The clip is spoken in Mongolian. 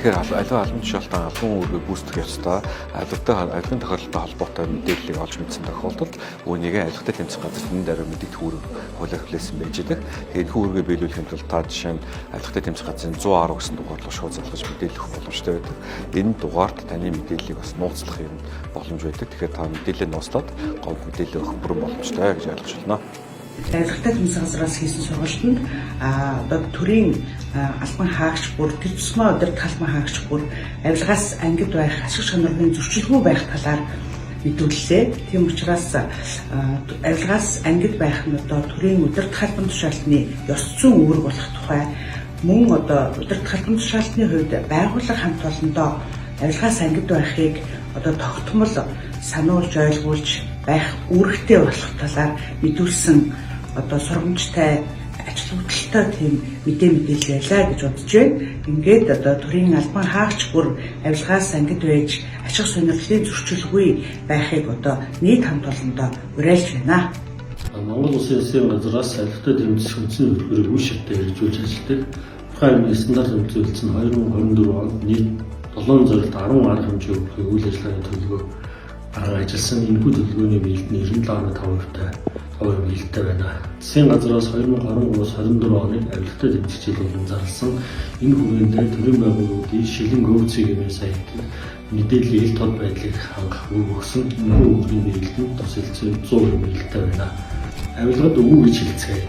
Тэгэхээр аливаа албан тушаалтан албан үүргийг гүйцэтгэх ёстой. Албан тохиолдолтой холбоотой мэдээллийг олж мэдсэн тохиолдолд үүнийг авилгатай тэмцэх газар энэ дараа мэдээлэл үүрэг хуулиар хүлээсэн байж байгаа. Тэгээд энэ үүргээ биелүүлэхийн тулд та жишээ нь авилгатай тэмцэх газрын 110 гэсэн дугаарлуу шууд залгаж мэдээлэх боломжтой байдаг. Энэ дугаард таны мэдээллийг бас нууцлах юм боломж байдаг. Тэгэхээр та мэдээлэл нууцлаад говь мэдээлэл өгөх бүрэн боломжтой гэж ойлгож байна. Авилгатай тэмцэх газраас хийсэн сургалтанд одоо төрийн албан хаагч бүр тэр тусмаа удирдах албан хаагч бүр авилгаас ангид байх ашиг сонирхлын зөрчилгүй байх талаар мэдүүллээ. Тийм учраас авилгаас ангид байх нь одоо төрийн удирдах албан тушаалтны ёс зүйн үүрэг болох тухай мөн одоо удирдах албан тушаалтны хувьд байгууллага хамт олондоо авилгаас ангид байхыг одоо тогтмол сануулж ойлгуулж байх үүрэгтэй болох талаар мэдүүлсэн одоо сургамжтай ачлалтай тийм мэдээлэл байлаа гэж бодож байна. Ингээд одоо төрийн албан хаагч бүр авилгаас ангид байж ашиг сонирхлын зөрчилгүй байхыг одоо нийт хамт олондоо уриалж байна. Монгол Улсын засгийн газраас авилгатай тэмцэх үндсэн хөрхөрийг үе шаттай хэрэгжүүлж ажилладаг. Тухайн аймгийн стандарт зөвлөсөн 2024 онд нийт 7 зорилт 10 арга хэмжээ өгөх үйл ажиллагааны төлөвлөгөө гаргаж ажилласан. Энэхүү төлөвлөгөөний биелэлт нь 97.5% биелэлтэй байна. Засгийн газраас 2023-аас 24 оныг авилгатай тэмцэх жилийн зарласан. Энэ хүрээндээ төрийн байгууллагуудын шилэн өвцгийн сайт мэдээллийн ил тод байдлыг хангах үг өгсөн. Энэ үүргийн биелэлт нь тус хэлцээ 100% биелэлтэй байна. Авилгад өвөө гэж хэлцгээе.